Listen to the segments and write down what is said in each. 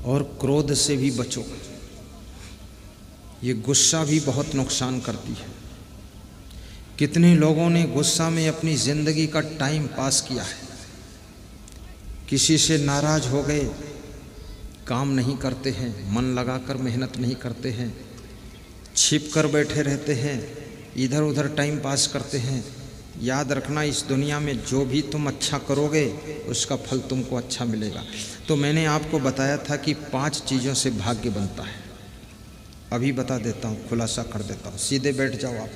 और क्रोध से भी बचो। ये गुस्सा भी बहुत नुकसान करती है। कितने लोगों ने गुस्सा में अपनी ज़िंदगी का टाइम पास किया है। किसी से नाराज़ हो गए, काम नहीं करते हैं, मन लगाकर मेहनत नहीं करते हैं, छिप कर बैठे रहते हैं, इधर उधर टाइम पास करते हैं। याद रखना, इस दुनिया में जो भी तुम अच्छा करोगे उसका फल तुमको अच्छा मिलेगा। तो मैंने आपको बताया था कि 5 चीज़ों से भाग्य बनता है। अभी बता देता हूँ, खुलासा कर देता हूँ, सीधे बैठ जाओ आप।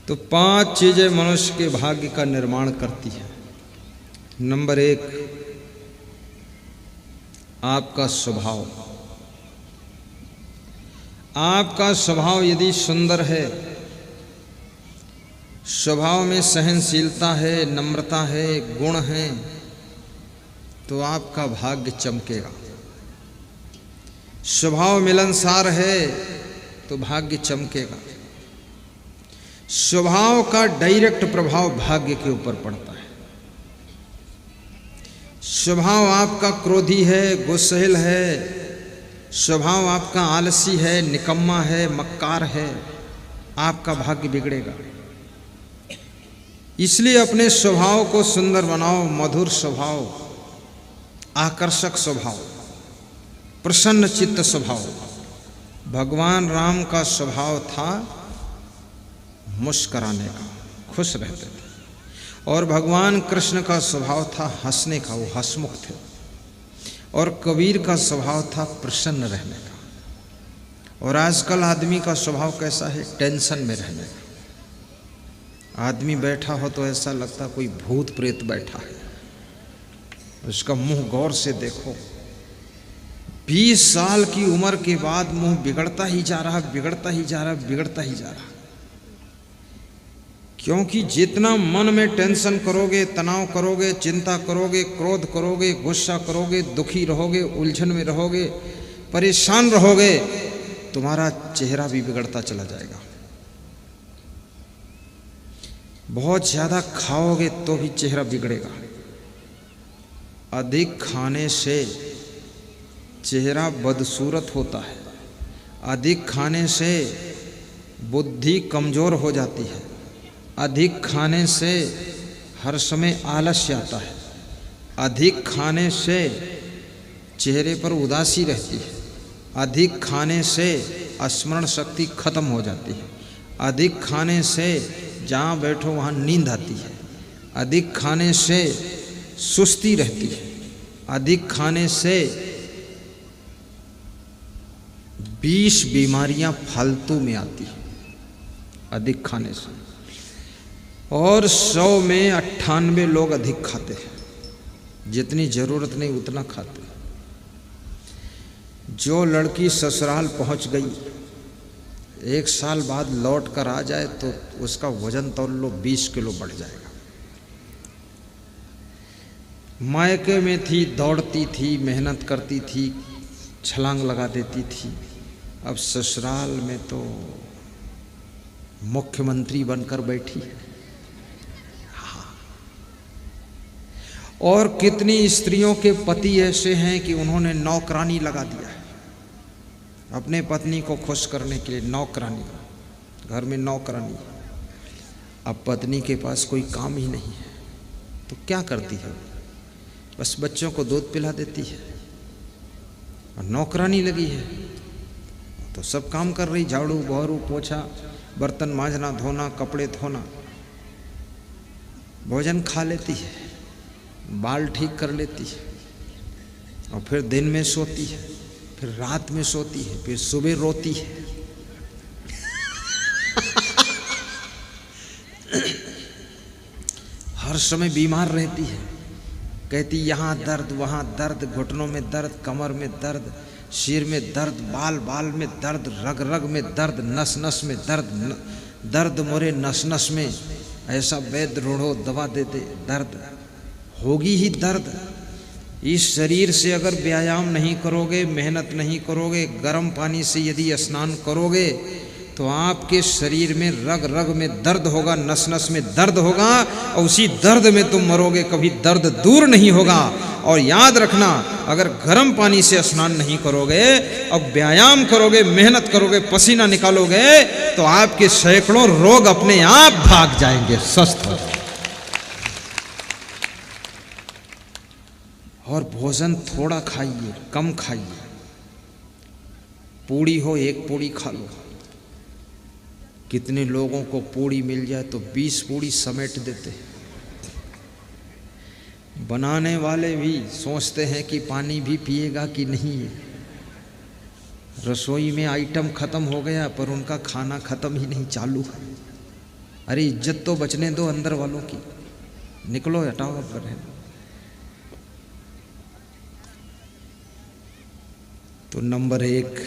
तो 5 चीज़ें मनुष्य के भाग्य का निर्माण करती है। नंबर 1, आपका स्वभाव। आपका स्वभाव यदि सुंदर है, स्वभाव में सहनशीलता है, नम्रता है, गुण है, तो आपका भाग्य चमकेगा। स्वभाव मिलनसार है तो भाग्य चमकेगा। स्वभाव का डायरेक्ट प्रभाव भाग्य के ऊपर पड़ता है। स्वभाव आपका क्रोधी है, गुस्सैल है, स्वभाव आपका आलसी है, निकम्मा है, मक्कार है, आपका भाग्य बिगड़ेगा। इसलिए अपने स्वभाव को सुंदर बनाओ। मधुर स्वभाव, आकर्षक स्वभाव, प्रसन्न चित्त स्वभाव। भगवान राम का स्वभाव था मुस्कुराने का, खुश रहते थे। और भगवान कृष्ण का स्वभाव था हंसने का, वो हंसमुख थे। और कबीर का स्वभाव था प्रसन्न रहने का। और आजकल आदमी का स्वभाव कैसा है? टेंशन में रहने का। आदमी बैठा हो तो ऐसा लगता कोई भूत प्रेत बैठा है। उसका मुंह गौर से देखो, 20 साल की उम्र के बाद मुंह बिगड़ता ही जा रहा, बिगड़ता ही जा रहा, बिगड़ता ही जा रहा। क्योंकि जितना मन में टेंशन करोगे, तनाव करोगे, चिंता करोगे, क्रोध करोगे, गुस्सा करोगे, दुखी रहोगे, उलझन में रहोगे, परेशान रहोगे, तुम्हारा चेहरा भी बिगड़ता चला जाएगा। बहुत ज़्यादा खाओगे तो भी चेहरा बिगड़ेगा। अधिक खाने से चेहरा बदसूरत होता है। अधिक खाने से बुद्धि कमज़ोर हो जाती है। अधिक खाने से हर समय आलस्य आता है। अधिक खाने से चेहरे पर उदासी रहती है। अधिक खाने से स्मरण शक्ति खत्म हो जाती है। अधिक खाने से जहाँ बैठो वहाँ नींद आती है। अधिक खाने से सुस्ती रहती है। अधिक खाने से 20 बीमारियां फालतू में आती है अधिक खाने से। और 100 में 98 लोग अधिक खाते हैं। जितनी ज़रूरत नहीं उतना खाते। जो लड़की ससुराल पहुंच गई, 1 साल बाद लौट कर आ जाए तो उसका वजन तौल लो 20 किलो बढ़ जाएगा। मायके में थी, दौड़ती थी, मेहनत करती थी, छलांग लगा देती थी। अब ससुराल में तो मुख्यमंत्री बनकर बैठी है। और कितनी स्त्रियों के पति ऐसे हैं कि उन्होंने नौकरानी लगा दिया है अपने पत्नी को खुश करने के लिए। नौकरानी, घर में नौकरानी। अब पत्नी के पास कोई काम ही नहीं है तो क्या करती है? बस बच्चों को दूध पिला देती है। और नौकरानी लगी है तो सब काम कर रही, झाड़ू, बहरू, पोछा, बर्तन मांजना, धोना, कपड़े धोना, भोजन खा लेती है, बाल ठीक कर लेती है, और फिर दिन में सोती है, फिर रात में सोती है, फिर सुबह रोती है। हर समय बीमार रहती है। कहती यहाँ दर्द, वहाँ दर्द, घुटनों में दर्द, कमर में दर्द, सिर में दर्द, बाल बाल में दर्द, रग रग में दर्द, नस नस में दर्द, दर्द मोरे नस नस में। ऐसा वैद्य ढूंढो, दवा दे दे, दर्द होगी ही दर्द। इस शरीर से अगर व्यायाम नहीं करोगे, मेहनत नहीं करोगे, गर्म पानी से यदि स्नान करोगे तो आपके शरीर में रग रग में दर्द होगा, नस नस में दर्द होगा, और उसी दर्द में तुम मरोगे। कभी दर्द दूर नहीं होगा। और याद रखना, अगर गर्म पानी से स्नान नहीं करोगे और व्यायाम करोगे, मेहनत करोगे, पसीना निकालोगे, तो आपके सैकड़ों रोग अपने आप भाग जाएंगे, स्वस्थ हो जाएंगे। और भोजन थोड़ा खाइए, कम खाइए। पूड़ी हो, एक पूड़ी खा लो। कितने लोगों को पूड़ी मिल जाए तो 20 पूड़ी समेट देते हैं। बनाने वाले भी सोचते हैं कि पानी भी पिएगा कि नहीं। रसोई में आइटम खत्म हो गया पर उनका खाना खत्म ही नहीं, चालू है। अरे इज्जत तो बचने दो अंदर वालों की, निकलो, हटाओ अब कर। तो नंबर 1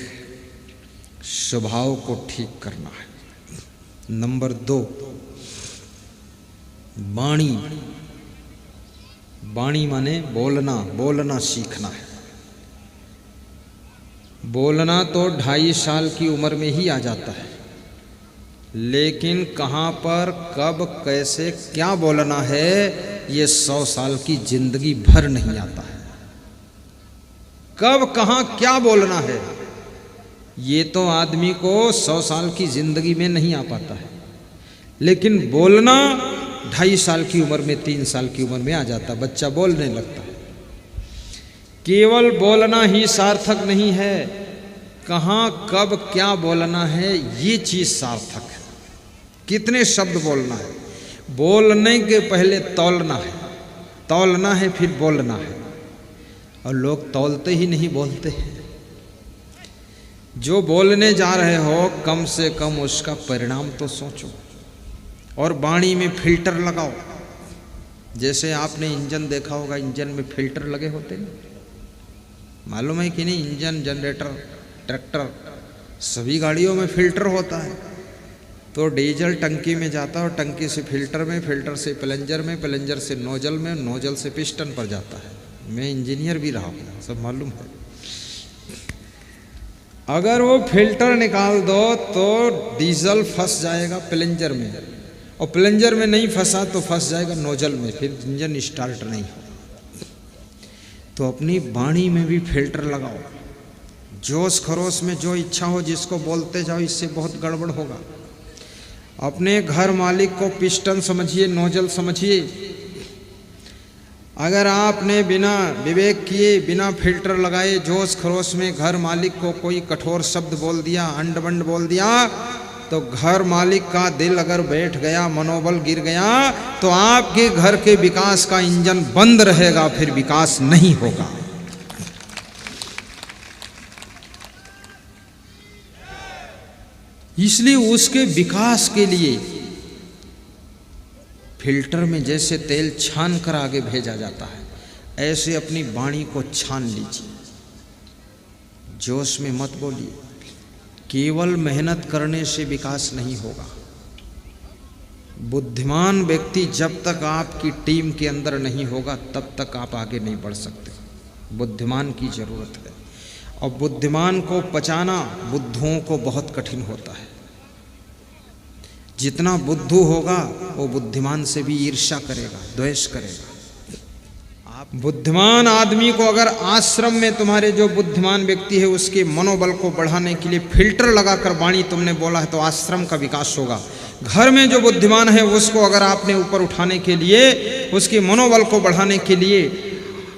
स्वभाव को ठीक करना है। नंबर 2 वाणी। वाणी माने बोलना, बोलना सीखना है। बोलना तो 2.5 साल की उम्र में ही आ जाता है, लेकिन कहाँ पर, कब, कैसे, क्या बोलना है, ये 100 साल की जिंदगी भर नहीं आता है। कब, कहाँ, क्या बोलना है, ये तो आदमी को 100 साल की जिंदगी में नहीं आ पाता है, लेकिन बोलना 2.5 साल की उम्र में, 3 साल की उम्र में आ जाता, बच्चा बोलने लगता है। केवल बोलना ही सार्थक नहीं है, कहाँ, कब, क्या बोलना है, ये चीज सार्थक है। कितने शब्द बोलना है, बोलने के पहले तौलना है, तौलना है फिर बोलना है। और लोग तौलते ही नहीं, बोलते हैं। जो बोलने जा रहे हो कम से कम उसका परिणाम तो सोचो। और वाणी में फिल्टर लगाओ। जैसे आपने इंजन देखा होगा, इंजन में फिल्टर लगे होते हैं, मालूम है कि नहीं? इंजन, जनरेटर, ट्रैक्टर, सभी गाड़ियों में फिल्टर होता है। तो डीजल टंकी में जाता है और टंकी से फिल्टर में, फिल्टर से प्लंजर में, प्लंजर से नोजल में, नोजल से पिस्टन पर जाता है। मैं इंजीनियर भी रहा हूँ, सब मालूम है। अगर वो फिल्टर निकाल दो तो डीजल फंस जाएगा प्लंजर में, और प्लंजर में नहीं फंसा तो फंस जाएगा नोजल में, फिर इंजन स्टार्ट नहीं होगा। तो अपनी वाणी में भी फिल्टर लगाओ। जोश खरोश में जो इच्छा हो जिसको बोलते जाओ, इससे बहुत गड़बड़ होगा। अपने घर मालिक को पिस्टन समझिए, नोजल समझिए। अगर आपने बिना विवेक किए, बिना फिल्टर लगाए, जोश खरोश में घर मालिक को कोई कठोर शब्द बोल दिया, अंड बंड बोल दिया, तो घर मालिक का दिल अगर बैठ गया, मनोबल गिर गया, तो आपके घर के विकास का इंजन बंद रहेगा, फिर विकास नहीं होगा। इसलिए उसके विकास के लिए फिल्टर में जैसे तेल छान कर आगे भेजा जाता है, ऐसे अपनी वाणी को छान लीजिए। जोश में मत बोलिए। केवल मेहनत करने से विकास नहीं होगा। बुद्धिमान व्यक्ति जब तक आपकी टीम के अंदर नहीं होगा तब तक आप आगे नहीं बढ़ सकते। बुद्धिमान की जरूरत है, और बुद्धिमान को पचाना बुद्धुओं को बहुत कठिन होता है। जितना बुद्धू होगा वो बुद्धिमान से भी ईर्ष्या करेगा, द्वेष करेगा। आप बुद्धिमान आदमी को अगर आश्रम में तुम्हारे जो बुद्धिमान व्यक्ति है उसके मनोबल को बढ़ाने के लिए फिल्टर लगाकर वाणी तुमने बोला है तो आश्रम का विकास होगा। घर में जो बुद्धिमान है उसको अगर आपने ऊपर उठाने के लिए, उसके मनोबल को बढ़ाने के लिए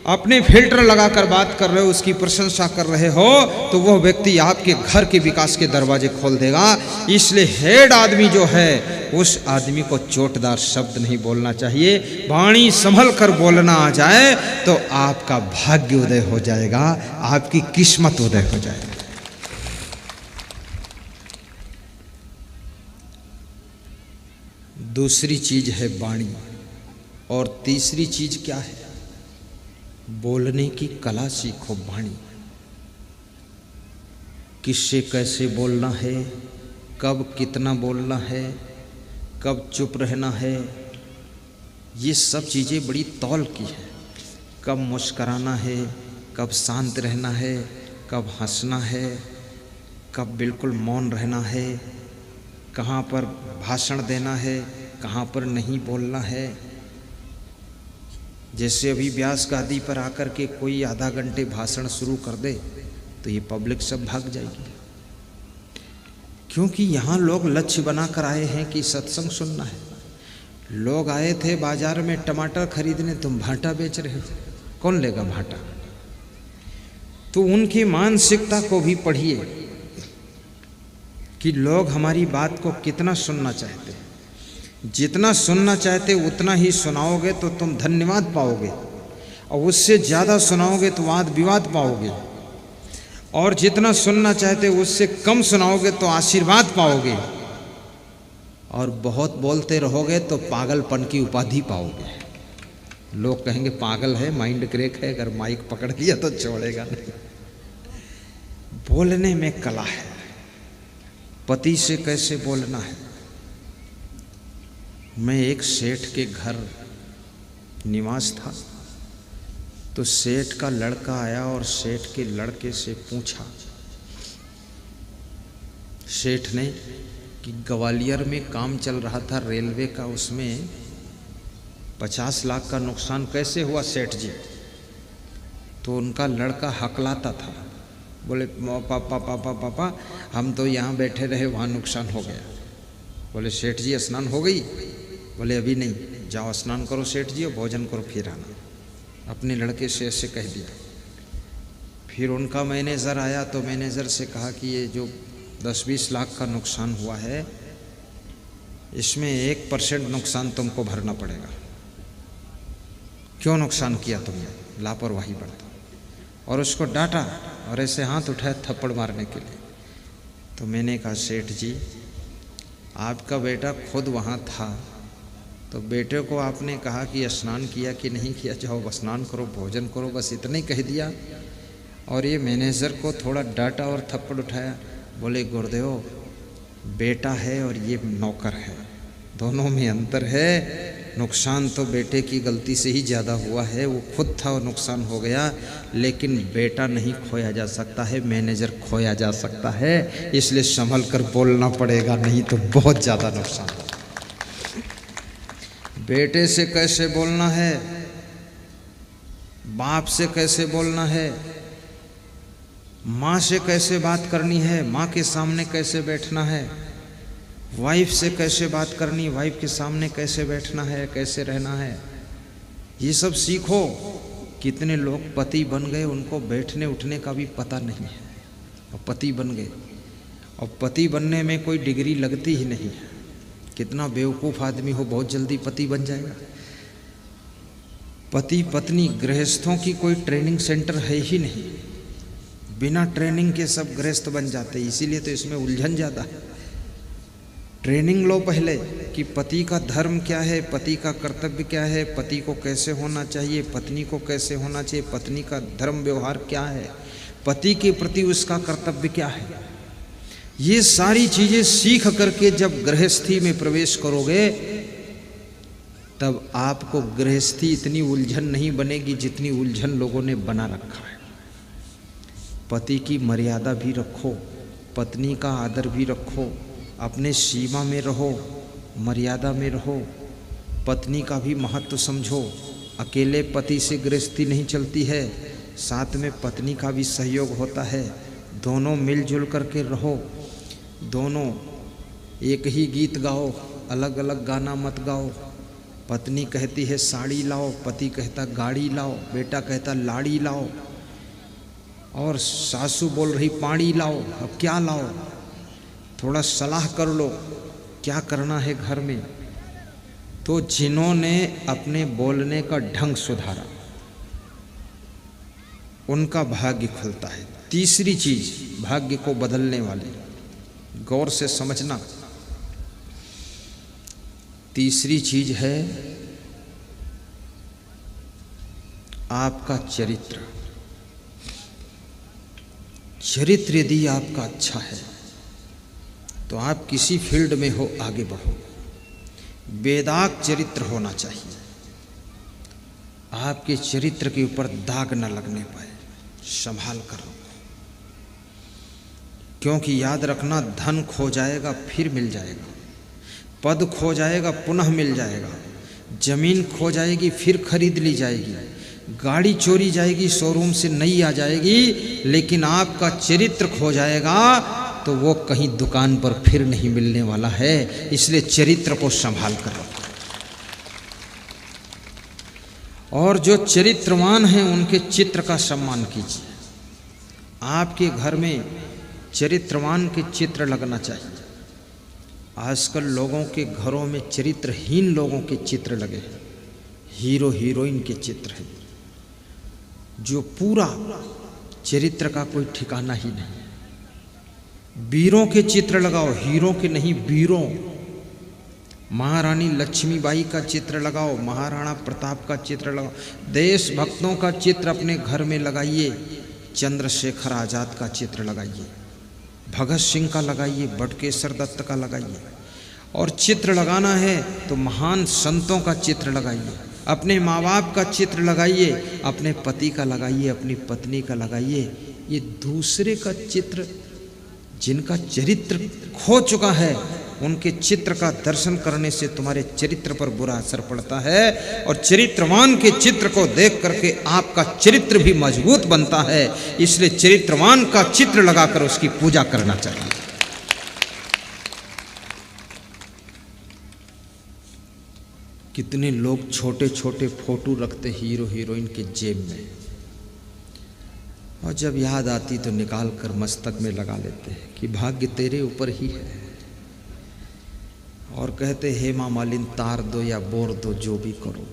अपने फिल्टर लगाकर बात कर रहे हो, उसकी प्रशंसा कर रहे हो, तो वह व्यक्ति आपके घर के विकास के दरवाजे खोल देगा। इसलिए हेड आदमी जो है उस आदमी को चोटदार शब्द नहीं बोलना चाहिए। वाणी संभल कर बोलना आ जाए तो आपका भाग्य उदय हो जाएगा, आपकी किस्मत उदय हो जाएगी। दूसरी चीज है वाणी, और तीसरी चीज क्या है? बोलने की कला सीखो। वाणी, किससे कैसे बोलना है, कब कितना बोलना है, कब चुप रहना है, ये सब चीज़ें बड़ी तौल की है। कब मुस्कराना है, कब शांत रहना है, कब हंसना है, कब बिल्कुल मौन रहना है, कहाँ पर भाषण देना है, कहाँ पर नहीं बोलना है। जैसे अभी व्यास गादी पर आकर के कोई आधा घंटे भाषण शुरू कर दे तो ये पब्लिक सब भाग जाएगी, क्योंकि यहाँ लोग लक्ष्य बनाकर आए हैं कि सत्संग सुनना है। लोग आए थे बाजार में टमाटर खरीदने, तुम भाटा बेच रहे हो, कौन लेगा भाटा? तो उनकी मानसिकता को भी पढ़िए कि लोग हमारी बात को कितना सुनना चाहते हैं। जितना सुनना चाहते उतना ही सुनाओगे तो तुम धन्यवाद पाओगे, और उससे ज़्यादा सुनाओगे तो वाद विवाद पाओगे, और जितना सुनना चाहते उससे कम सुनाओगे तो आशीर्वाद पाओगे, और बहुत बोलते रहोगे तो पागलपन की उपाधि पाओगे। लोग कहेंगे पागल है, माइंड क्रेक है, अगर माइक पकड़ लिया तो छोड़ेगा नहीं। बोलने में कला है। पति से कैसे बोलना है। मैं एक सेठ के घर निवास था, तो सेठ का लड़का आया और सेठ के लड़के से पूछा, सेठ ने, कि ग्वालियर में काम चल रहा था रेलवे का, उसमें 50 लाख का नुकसान कैसे हुआ सेठ जी? तो उनका लड़का हकलाता था, बोले पापा पापा पापा हम तो यहाँ बैठे रहे, वहाँ नुकसान हो गया। बोले सेठ जी स्नान हो गई? बोले अभी नहीं, जाओ स्नान करो सेठ जी और भोजन करो फिर आना। अपने लड़के से ऐसे कह दिया। फिर उनका मैनेजर आया तो मैनेजर से कहा कि ये जो 10-20 लाख का नुकसान हुआ है, इसमें 1% नुकसान तुमको भरना पड़ेगा। क्यों नुकसान किया तुमने? लापरवाही बरता। और उसको डांटा और ऐसे हाथ उठाया थप्पड़ मारने के लिए। तो मैंने कहा सेठ जी, आपका बेटा खुद वहाँ था, तो बेटे को आपने कहा कि स्नान किया कि नहीं किया, जाओ स्नान करो भोजन करो, बस इतना ही कह दिया, और ये मैनेजर को थोड़ा डांटा और थप्पड़ उठाया। बोले गुरुदेव, बेटा है और ये नौकर है, दोनों में अंतर है। नुकसान तो बेटे की गलती से ही ज़्यादा हुआ है, वो खुद था और नुकसान हो गया, लेकिन बेटा नहीं खोया जा सकता है, मैनेजर खोया जा सकता है। इसलिए संभल कर बोलना पड़ेगा, नहीं तो बहुत ज़्यादा नुकसान होगा। बेटे से कैसे बोलना है, बाप से कैसे बोलना है, माँ से कैसे बात करनी है, माँ के सामने कैसे बैठना है, वाइफ से कैसे बात करनी, वाइफ के सामने कैसे बैठना है, कैसे रहना है, ये सब सीखो। कितने लोग पति बन गए, उनको बैठने उठने का भी पता नहीं है, और पति बन गए। और पति बनने में कोई डिग्री लगती ही नहीं है। कितना बेवकूफ़ आदमी हो, बहुत जल्दी पति बन जाएगा। पति पत्नी गृहस्थों की कोई ट्रेनिंग सेंटर है ही नहीं, बिना ट्रेनिंग के सब गृहस्थ बन जाते, इसीलिए तो इसमें उलझन ज़्यादा है। ट्रेनिंग लो पहले कि पति का धर्म क्या है, पति का कर्तव्य क्या है, पति को कैसे होना चाहिए, पत्नी को कैसे होना चाहिए, पत्नी का धर्म व्यवहार क्या है, पति के प्रति उसका कर्तव्य क्या है। ये सारी चीज़ें सीख करके जब गृहस्थी में प्रवेश करोगे, तब आपको गृहस्थी इतनी उलझन नहीं बनेगी जितनी उलझन लोगों ने बना रखा है। पति की मर्यादा भी रखो, पत्नी का आदर भी रखो, अपने सीमा में रहो, मर्यादा में रहो, पत्नी का भी महत्व समझो। अकेले पति से गृहस्थी नहीं चलती है, साथ में पत्नी का भी सहयोग होता है। दोनों मिलजुल करके रहो, दोनों एक ही गीत गाओ, अलग अलग गाना मत गाओ। पत्नी कहती है साड़ी लाओ, पति कहता गाड़ी लाओ, बेटा कहता लाड़ी लाओ, और सासू बोल रही पानी लाओ। अब क्या लाओ? थोड़ा सलाह कर लो क्या करना है घर में। तो जिन्होंने अपने बोलने का ढंग सुधारा, उनका भाग्य खुलता है। तीसरी चीज भाग्य को बदलने वाली, गौर से समझना, तीसरी चीज है आपका चरित्र। चरित्र यदि आपका अच्छा है तो आप किसी फील्ड में हो आगे बढ़ो। बेदाग चरित्र होना चाहिए, आपके चरित्र के ऊपर दाग न लगने पाए, संभाल कर रखो। क्योंकि याद रखना, धन खो जाएगा फिर मिल जाएगा, पद खो जाएगा पुनः मिल जाएगा, जमीन खो जाएगी फिर खरीद ली जाएगी, गाड़ी चोरी जाएगी शोरूम से नई आ जाएगी, लेकिन आपका चरित्र खो जाएगा तो वो कहीं दुकान पर फिर नहीं मिलने वाला है। इसलिए चरित्र को संभाल कर रखो। और जो चरित्रवान हैं उनके चित्र का सम्मान कीजिए। आपके घर में चरित्रवान के चित्र लगना चाहिए। आजकल लोगों के घरों में चरित्रहीन लोगों के चित्र लगे हैं, हीरो हीरोइन के चित्र हैं, जो पूरा चरित्र का कोई ठिकाना ही नहीं। वीरों के चित्र लगाओ, हीरो के नहीं, वीरों। महारानी लक्ष्मीबाई का चित्र लगाओ, महाराणा प्रताप का चित्र लगाओ, देशभक्तों का चित्र अपने घर में लगाइए। चंद्रशेखर आज़ाद का चित्र लगाइए, भगत सिंह का लगाइए, बटुकेश्वर दत्त का लगाइए। और चित्र लगाना है तो महान संतों का चित्र लगाइए, अपने माँ बाप का चित्र लगाइए, अपने पति का लगाइए, अपनी पत्नी का लगाइए। ये दूसरे का चित्र, जिनका चरित्र खो चुका है, उनके चित्र का दर्शन करने से तुम्हारे चरित्र पर बुरा असर पड़ता है। और चरित्रवान के चित्र को देख करके आपका चरित्र भी मजबूत बनता है। इसलिए चरित्रवान का चित्र लगाकर उसकी पूजा करना चाहिए। कितने लोग छोटे छोटे फोटो रखते हीरो हीरोइन के जेब में, और जब याद आती तो निकाल कर मस्तक में लगा लेते हैं कि भाग्य तेरे ऊपर ही है। और कहते हेमा मालिनी तार दो या बोर दो, जो भी करो।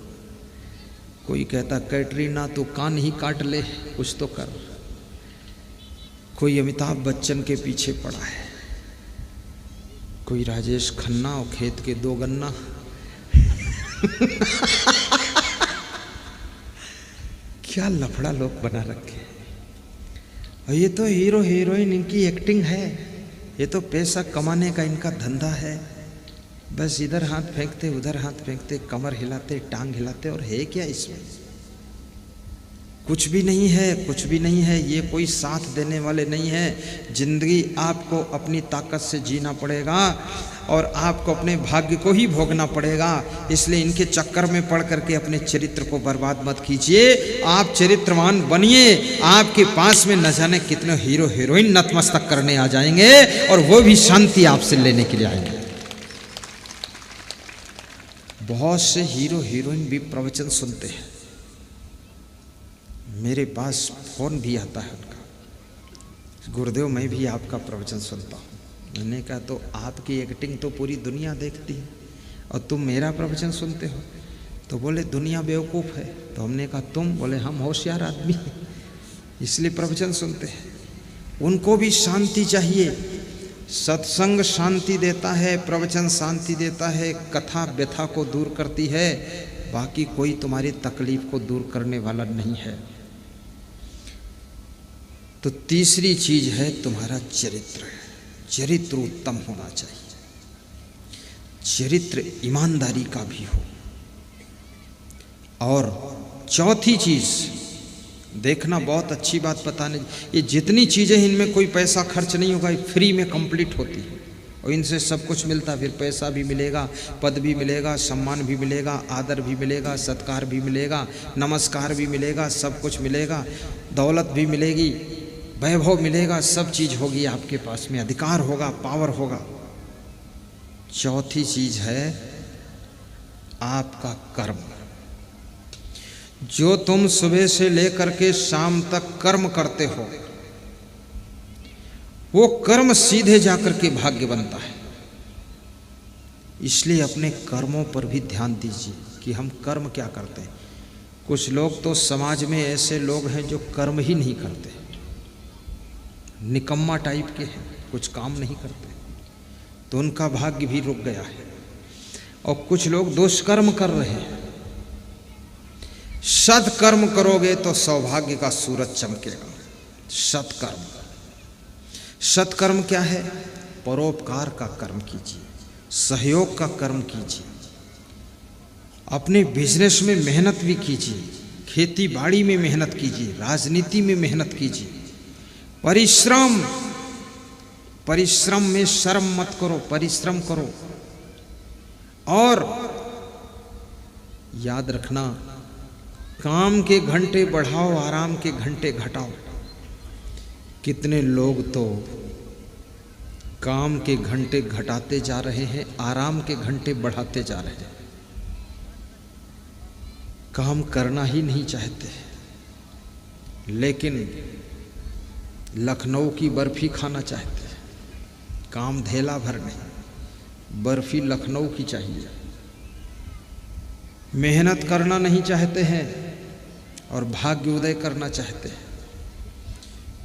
कोई कहता कैटरीना तू कान ही काट ले, कुछ तो कर। कोई अमिताभ बच्चन के पीछे पड़ा है, कोई राजेश खन्ना और खेत के 2 गन्ना। क्या लफड़ा लोग बना रखे। और ये तो हीरो हीरोइन, इनकी एक्टिंग है, ये तो पैसा कमाने का इनका धंधा है। बस इधर हाथ फेंकते उधर हाथ फेंकते, कमर हिलाते, टांग हिलाते, और है क्या इसमें? कुछ भी नहीं है, कुछ भी नहीं है। ये कोई साथ देने वाले नहीं है। जिंदगी आपको अपनी ताकत से जीना पड़ेगा और आपको अपने भाग्य को ही भोगना पड़ेगा। इसलिए इनके चक्कर में पड़ करके अपने चरित्र को बर्बाद मत कीजिए। आप चरित्रवान बनिए। आपके पास में न जाने कितने हीरो हीरोइन नतमस्तक करने आ जाएंगे, और वो भी शांति आपसे लेने के लिए आएंगे। बहुत से हीरो हीरोइन भी प्रवचन सुनते हैं, मेरे पास फोन भी आता है उनका, गुरुदेव मैं भी आपका प्रवचन सुनता हूँ। मैंने कहा तो आपकी एक्टिंग तो पूरी दुनिया देखती है और तुम मेरा प्रवचन सुनते हो? तो बोले दुनिया बेवकूफ़ है। तो हमने कहा तुम? बोले हम होशियार आदमी इसलिए प्रवचन सुनते हैं। उनको भी शांति चाहिए। सत्संग शांति देता है, प्रवचन शांति देता है, कथा व्यथा को दूर करती है, बाकी कोई तुम्हारी तकलीफ को दूर करने वाला नहीं है। तो तीसरी चीज है तुम्हारा चरित्र। चरित्र उत्तम होना चाहिए, चरित्र ईमानदारी का भी हो। और चौथी चीज देखना, बहुत अच्छी बात बताने, ये जितनी चीज़ें इनमें कोई पैसा खर्च नहीं होगा, फ्री में कंप्लीट होती है और इनसे सब कुछ मिलता। फिर पैसा भी मिलेगा, पद भी मिलेगा, सम्मान भी मिलेगा, आदर भी मिलेगा, सत्कार भी मिलेगा, नमस्कार भी मिलेगा, सब कुछ मिलेगा, दौलत भी मिलेगी, वैभव मिलेगा, सब चीज़ होगी आपके पास में, अधिकार होगा, पावर होगा। चौथी चीज़ है आपका कर्म। जो तुम सुबह से लेकर के शाम तक कर्म करते हो, वो कर्म सीधे जाकर के भाग्य बनता है। इसलिए अपने कर्मों पर भी ध्यान दीजिए कि हम कर्म क्या करते हैं। कुछ लोग तो समाज में ऐसे लोग हैं जो कर्म ही नहीं करते, निकम्मा टाइप के हैं, कुछ काम नहीं करते, तो उनका भाग्य भी रुक गया है। और कुछ लोग दुष्कर्म कर रहे हैं। सत्कर्म करोगे तो सौभाग्य का सूरज चमकेगा। सत्कर्म, सत्कर्म क्या है? परोपकार का कर्म कीजिए, सहयोग का कर्म कीजिए, अपने बिजनेस में मेहनत भी कीजिए, खेती बाड़ी में मेहनत कीजिए, राजनीति में मेहनत कीजिए। परिश्रम, परिश्रम में शर्म मत करो, परिश्रम करो। और याद रखना, काम के घंटे बढ़ाओ, आराम के घंटे घटाओ। कितने लोग तो काम के घंटे घटाते जा रहे हैं, आराम के घंटे बढ़ाते जा रहे हैं। काम करना ही नहीं चाहते, लेकिन लखनऊ की बर्फी खाना चाहते हैं। काम धेला भर नहीं, बर्फी लखनऊ की चाहिए। मेहनत करना नहीं चाहते हैं और भाग्य उदय करना चाहते हैं।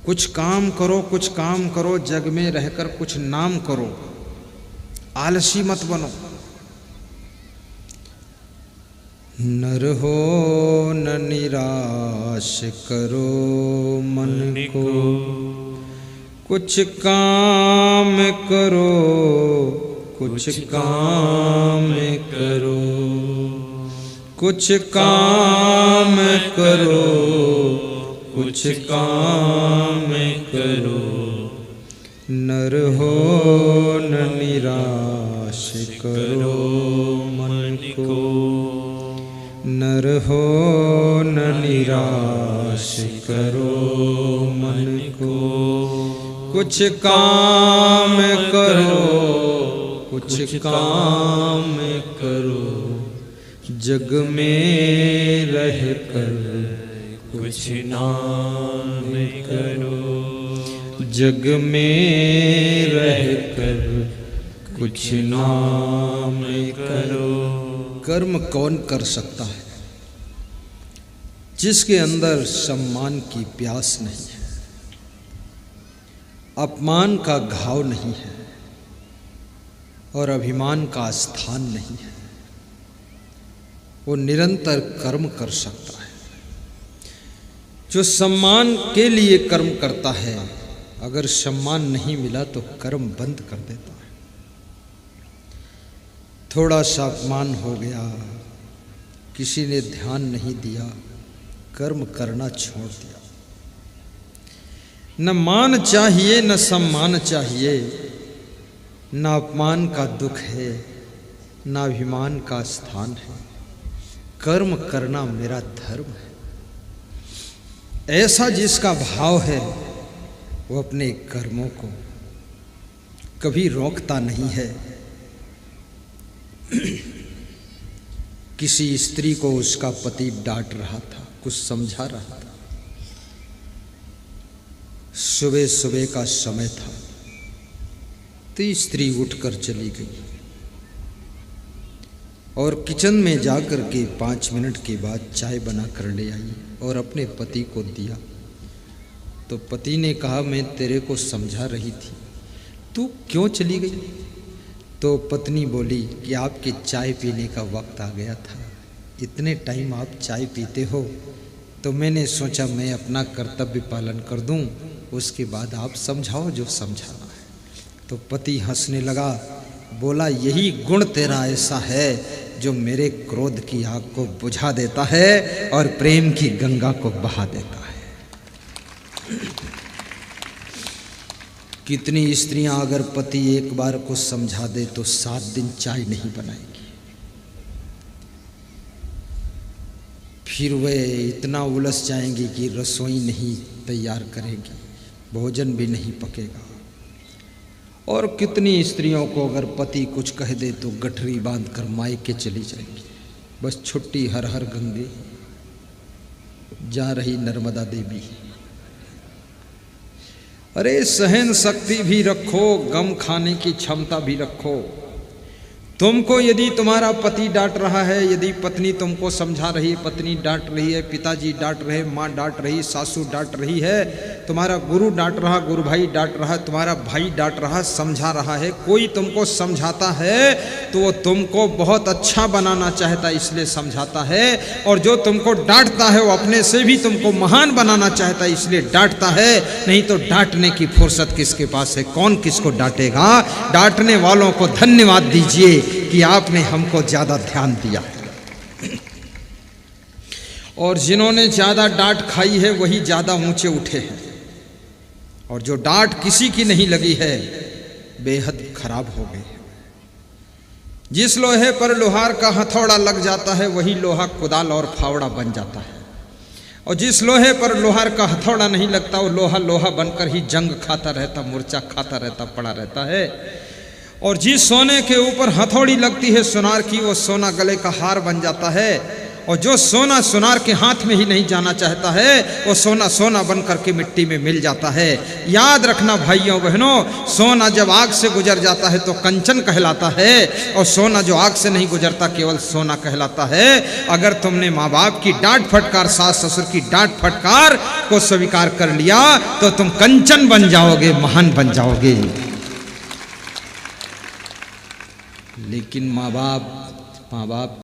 कुछ काम करो, कुछ काम करो, जग में रहकर कुछ नाम करो, आलसी मत बनो। नर हो न निराश करो मन को, कुछ काम करो, कुछ काम करो, कुछ काम करो, कुछ काम करो। नर हो न निराश करो मन को, नर हो न निराश करो मन को। कुछ काम करो, कुछ काम करो, जग में रह कर कुछ नाम करो, जग में रह कर कुछ नाम करो। कर्म कौन कर सकता है जिसके अंदर सम्मान की प्यास नहीं है, अपमान का घाव नहीं है और अभिमान का स्थान नहीं है। वो निरंतर कर्म कर सकता है। जो सम्मान के लिए कर्म करता है, अगर सम्मान नहीं मिला तो कर्म बंद कर देता है। थोड़ा सा अपमान हो गया, किसी ने ध्यान नहीं दिया, कर्म करना छोड़ दिया। न मान चाहिए, न सम्मान चाहिए, न अपमान का दुख है, न अभिमान का स्थान है। कर्म करना मेरा धर्म है। ऐसा जिसका भाव है वो अपने कर्मों को कभी रोकता नहीं है। किसी स्त्री को उसका पति डांट रहा था, कुछ समझा रहा था। सुबह सुबह का समय था तो स्त्री उठकर चली गई और किचन में जाकर के 5 मिनट के बाद चाय बना कर ले आई और अपने पति को दिया। तो पति ने कहा, मैं तेरे को समझा रही थी, तू क्यों चली गई? तो पत्नी बोली कि आपके चाय पीने का वक्त आ गया था, इतने टाइम आप चाय पीते हो, तो मैंने सोचा मैं अपना कर्तव्य पालन कर दूं, उसके बाद आप समझाओ जो समझाना है। तो पति हंसने लगा, बोला, यही गुण तेरा ऐसा है जो मेरे क्रोध की आग को बुझा देता है और प्रेम की गंगा को बहा देता है। कितनी स्त्रियां अगर पति एक बार को समझा दे तो 7 दिन चाय नहीं बनाएगी। फिर वे इतना उलझ जाएंगी कि रसोई नहीं तैयार करेगी, भोजन भी नहीं पकेगा। और कितनी स्त्रियों को अगर पति कुछ कह दे तो गठरी बांध कर मायके चली जाएगी। बस छुट्टी हर हर गंगे, जा रही नर्मदा देवी। अरे सहन शक्ति भी रखो, गम खाने की क्षमता भी रखो। तुमको यदि तुम्हारा पति डांट रहा है, यदि पत्नी तुमको समझा रही है, पत्नी डांट रही है, पिताजी डांट रहे, माँ डांट रही, सासू डांट रही है, तुम्हारा गुरु डांट रहा, गुरु भाई डांट रहा, तुम्हारा भाई डांट रहा, समझा रहा है, कोई तुमको समझाता है तो वो तुमको बहुत अच्छा बनाना चाहता है इसलिए समझाता है। और जो तुमको डांटता है वो अपने से भी तुमको महान बनाना चाहता है इसलिए डांटता है। नहीं तो डांटने की फुर्सत किसके पास है? कौन किसको डांटेगा? डांटने वालों को धन्यवाद दीजिए कि आपने हमको ज्यादा ध्यान दिया। और जिन्होंने ज्यादा डांट खाई है वही ज्यादा ऊंचे उठे हैं, और जो डांट किसी की नहीं लगी है बेहद खराब हो गए। जिस लोहे पर लोहार का हथौड़ा लग जाता है वही लोहा कुदाल और फावड़ा बन जाता है, और जिस लोहे पर लोहार का हथौड़ा नहीं लगता वो लोहा लोहा बनकर ही जंग खाता रहता, मूर्छा खाता रहता, पड़ा रहता है। और जिस सोने के ऊपर हथौड़ी लगती है सुनार की, वो सोना गले का हार बन जाता है। और जो सोना सुनार के हाथ में ही नहीं जाना चाहता है वो सोना सोना बन करके मिट्टी में मिल जाता है। याद रखना भाइयों बहनों, सोना जब आग से गुजर जाता है तो कंचन कहलाता है, और सोना जो आग से नहीं गुजरता केवल सोना कहलाता है। अगर तुमने माँ बाप की डांट फटकार, सास ससुर की डांट फटकार को स्वीकार कर लिया तो तुम कंचन बन जाओगे, महान बन जाओगे। लेकिन माँ बाप